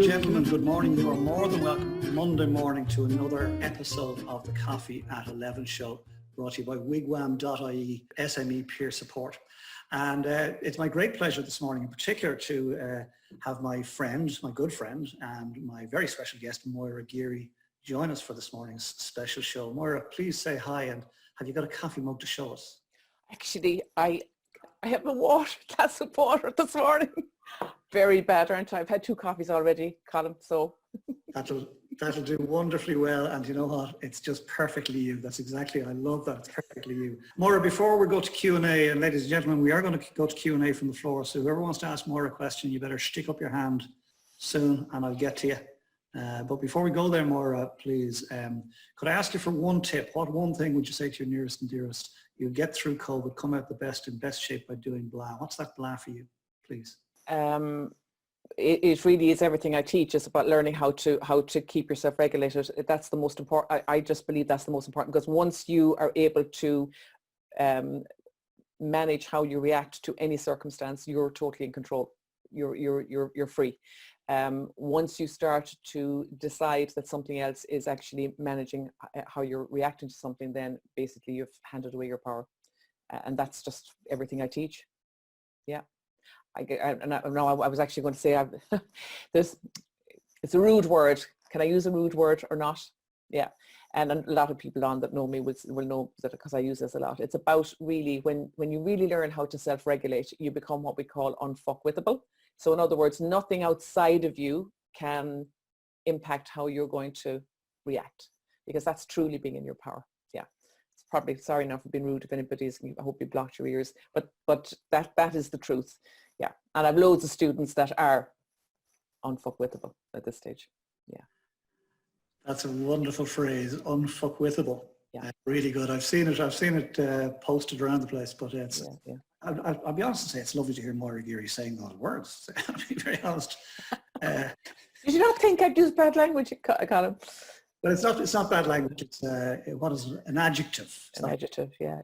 and gentlemen, good morning. You are more than welcome Monday morning to another episode of the Coffee at 11 show, brought to you by wigwam.ie SME Peer Support. And it's my great pleasure this morning in particular to have my friend, my good friend, and my very special guest, Moira Geary, join us for this morning's special show. Moira, please say hi, and have you got a coffee mug to show us? Actually, I have a glass of water this morning. Very bad, aren't I? I've had 2 coffees already, Colin, so. That'll do wonderfully well, and you know what? It's just perfectly you. That's exactly, I love that. It's perfectly you. Moira, before we go to Q&A, and ladies and gentlemen, we are going to go to Q&A from the floor, so whoever wants to ask Moira a question, you better stick up your hand soon, and I'll get to you. But before we go there, Moira, please, could I ask you for one tip? What one thing would you say to your nearest and dearest? You'll get through COVID, come out the best in best shape by doing blah. What's that blah for you, please? It really is everything I teach. It's about learning how to keep yourself regulated. That's the most important. I just believe that's the most important, because once you are able to manage how you react to any circumstance, you're totally in control. You're free. Once you start to decide that something else is actually managing how you're reacting to something, then basically you've handed away your power, and that's just everything I teach. Yeah. I was actually going to say, it's a rude word. Can I use a rude word or not? Yeah. And a lot of people on that know me will know that, because I use this a lot. It's about really, when you really learn how to self-regulate, you become what we call unf kwithable. So in other words, nothing outside of you can impact how you're going to react, because that's truly being in your power. Yeah. It's probably, sorry now for being rude if anybody's, I hope you blocked your ears, but that is the truth. Yeah, and I've loads of students that are unf kwithable at this stage. Yeah, that's a wonderful phrase, unf kwithable. Yeah, really good. I've seen it posted around the place, but it's. Yeah. I'll be honest and say it's lovely to hear Moira Geary saying those words. I'll be very honest. Did you not think I'd use bad language, Colin? Well, it's not bad language. It's what is it? An adjective? An adjective. Yeah.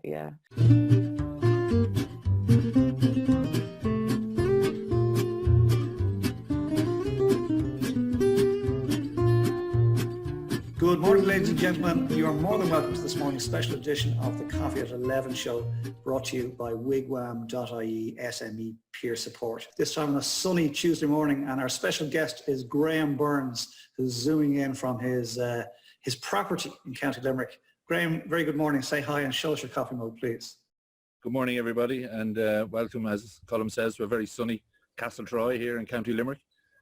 Good morning, ladies and gentlemen. You are more than welcome to this morning's special edition of the Coffee at 11 show, brought to you by wigwam.ie SME Peer Support. This time on a sunny Tuesday morning, and our special guest is Graham Burns, who's zooming in from his property in County Limerick. Graham, very good morning. Say hi and show us your coffee mug, please. Good morning, everybody, and welcome, as Colin says, to a very sunny Castletroy here in County Limerick.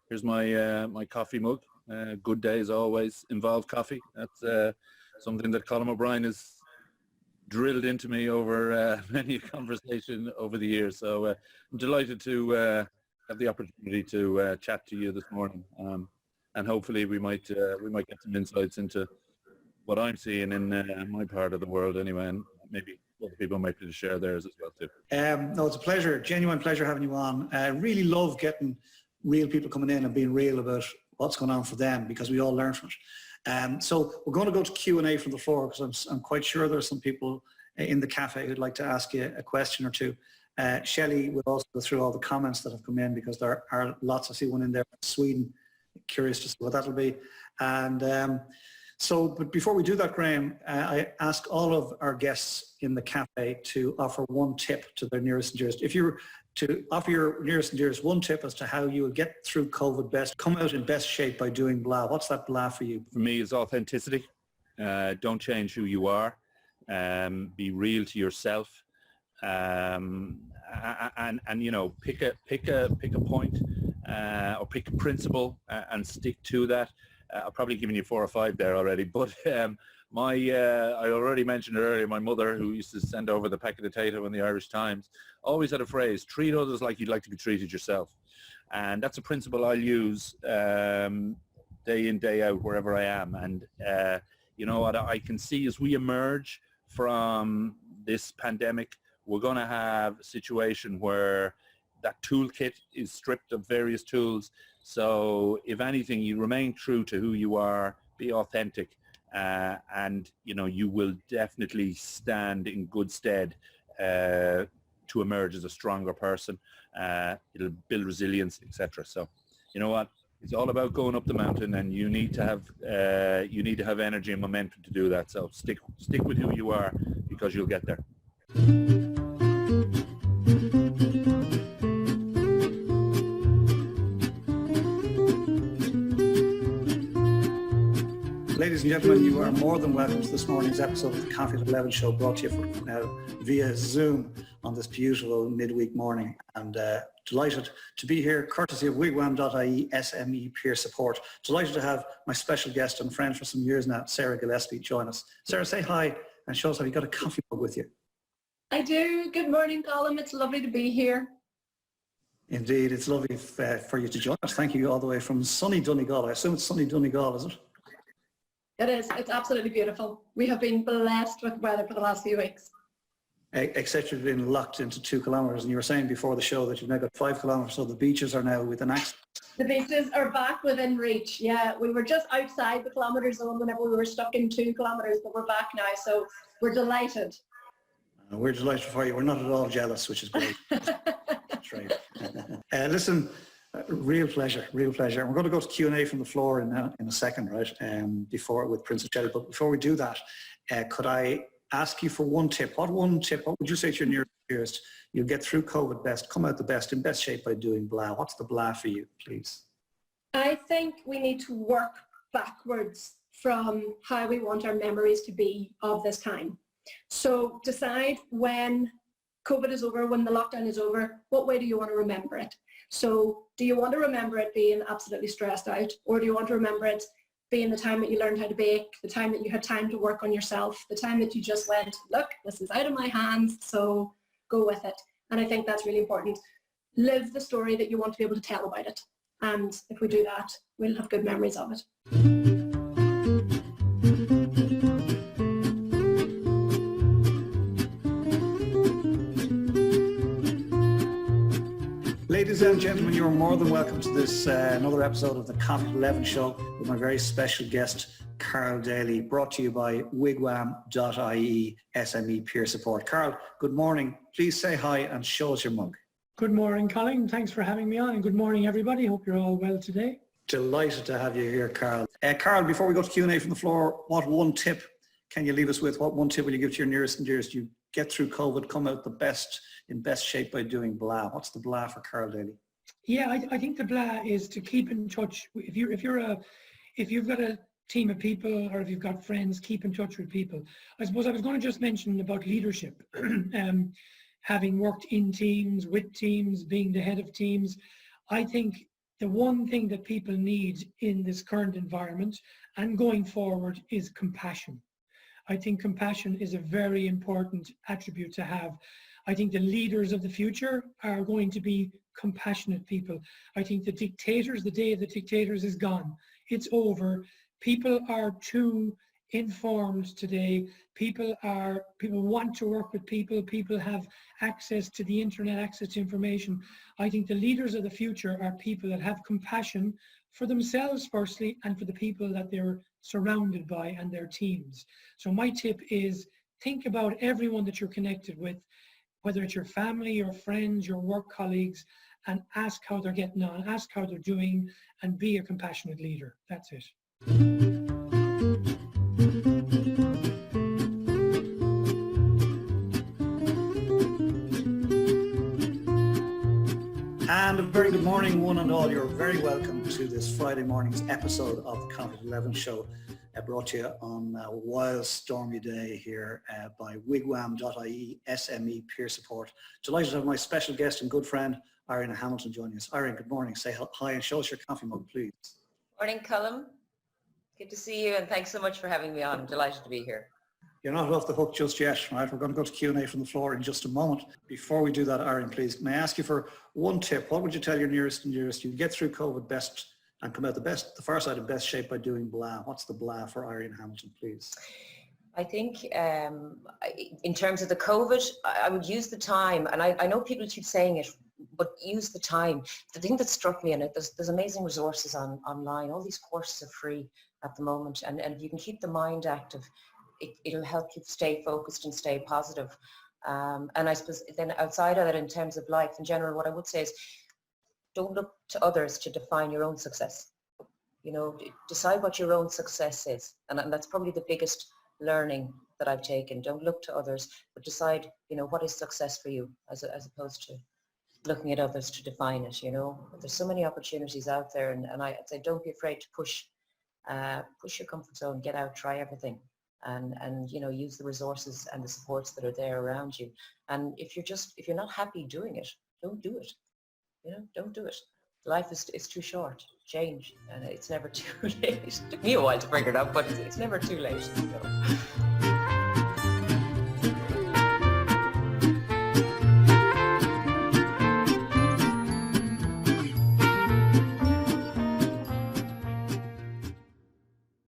Here's my coffee mug. Good days always involve coffee. That's something that Colin O'Brien has drilled into me over many a conversation over the years. So I'm delighted to have the opportunity to chat to you this morning, and hopefully we might get some insights into what I'm seeing in my part of the world anyway, and maybe other people might be able to share theirs as well too. No, it's a pleasure, genuine pleasure having you on. I really love getting real people coming in and being real about what's going on for them, because we all learn from it. So we're going to go to Q&A from the floor, because I'm quite sure there are some people in the cafe who'd like to ask you a question or two. Shelley will also go through all the comments that have come in, because there are lots. I see one in there from Sweden. Curious to see what that'll be. And but before we do that, Graham, I ask all of our guests in the cafe to offer one tip to their nearest and dearest. If you were to offer your nearest and dearest one tip as to how you would get through COVID best, come out in best shape by doing blah. What's that blah for you? For me, it's authenticity. Don't change who you are. Be real to yourself, and you know, pick a point or pick a principle and stick to that. I've probably given you 4 or 5 there already, but I already mentioned earlier, my mother, who used to send over the packet of Dictator in the Irish Times, always had a phrase: treat others like you'd like to be treated yourself. And that's a principle I'll use day in, day out, wherever I am. And you know what I can see as we emerge from this pandemic, we're going to have a situation where that toolkit is stripped of various tools. So if anything, you remain true to who you are, be authentic, and you know, you will definitely stand in good stead to emerge as a stronger person. It'll build resilience, etc. So you know what, It's all about going up the mountain, and you need to have energy and momentum to do that. So stick with who you are, because you'll get there. Ladies and gentlemen, you are more than welcome to this morning's episode of the Coffee at 11 show, brought to you via Zoom on this beautiful midweek morning. And delighted to be here, courtesy of wigwam.ie SME peer support. Delighted to have my special guest and friend for some years now, Sarah Gillespie, join us. Sarah, say hi and show us, have you got a coffee mug with you? I do. Good morning, Colin. It's lovely to be here. Indeed, it's lovely for you to join us. Thank you all the way from sunny Donegal. I assume it's sunny Donegal, is it? It is. It's absolutely beautiful. We have been blessed with weather for the last few weeks. Except you've been locked into 2 kilometres, and you were saying before the show that you've now got 5 kilometres, so the beaches are now within access. The beaches are back within reach. Yeah, we were just outside the kilometre zone whenever we were stuck in 2 kilometres, but we're back now, so we're delighted. We're delighted for you. We're not at all jealous, which is great. That's right. Listen, real pleasure. And we're going to go to Q&A from the floor in a second, right? With Princess Shelly. But before we do that, could I ask you for one tip? What would you say to your nearest? You'll get through COVID best, come out the best, in best shape by doing blah. What's the blah for you, please? I think we need to work backwards from how we want our memories to be of this time. So decide when COVID is over, when the lockdown is over, what way do you want to remember it? So do you want to remember it being absolutely stressed out, or do you want to remember it being the time that you learned how to bake, the time that you had time to work on yourself, the time that you just went, look, this is out of my hands, so go with it. And I think that's really important. Live the story that you want to be able to tell about it. And if we do that, we'll have good memories of it. Ladies and gentlemen, you're more than welcome to this another episode of the Coffee at 11 show with my very special guest, Karl Daly, brought to you by wigwam.ie SME peer support. Karl, good morning. Please say hi and show us your mug. Good morning, Colin. Thanks for having me on, and good morning, everybody. Hope you're all well today. Delighted to have you here, Karl. Karl, before we go to Q&A from the floor, what one tip can you leave us with? What one tip will you give to your nearest and dearest? You get through COVID, come out in best shape by doing blah. What's the blah for Karl Daly? Yeah, I think the blah is to keep in touch. If you've got a team of people, or if you've got friends, keep in touch with people. I suppose I was going to just mention about leadership. Having worked in teams, with teams, being the head of teams, I think the one thing that people need in this current environment and going forward is compassion. I think compassion is a very important attribute to have. I think the leaders of the future are going to be compassionate people. I think the day of the dictators is gone. It's over. People are too informed today. People want to work with people. People have access to the internet, access to information. I think the leaders of the future are people that have compassion for themselves firstly, and for the people that they're surrounded by and their teams. So my tip is think about everyone that you're connected with, whether it's your family, your friends, your work colleagues, and ask how they're getting on, ask how they're doing, and be a compassionate leader. That's it. And a very good morning, one and all. You're very welcome to this Friday morning's episode of the Coffee at 11 show, brought to you on a wild, stormy day here by wigwam.ie SME peer support. Delighted to have my special guest and good friend, Irene Hamilton, joining us. Irene, good morning. Say hi and show us your coffee mug, please. Morning, Colin. Good to see you, and thanks so much for having me on. I'm delighted to be here. You're not off the hook just yet, right? We're going to go to Q&A from the floor in just a moment. Before we do that, Irene, please, may I ask you for one tip? What would you tell your nearest and dearest? You get through COVID best and come out the far side in best shape by doing blah. What's the blah for Irene Hamilton, please? I think in terms of the COVID, I would use the time, and I know people keep saying it, but use the time. The thing that struck me in it, there's amazing resources online. All these courses are free at the moment, and if you can keep the mind active, it'll help you stay focused and stay positive. And I suppose then outside of that, in terms of life in general, what I would say is don't look to others to define your own success. You know, decide what your own success is. And that's probably the biggest learning that I've taken. Don't look to others, but decide, you know, what is success for you as opposed to looking at others to define it, you know. There's so many opportunities out there, and I'd say don't be afraid to push your comfort zone, get out, try everything, and you know, use the resources and the supports that are there around you. And if you're not happy doing it, don't do it. You know, don't do it. Life is too short. Change, and it's never too late. It took me a while to figure it out, but it's never too late. You know.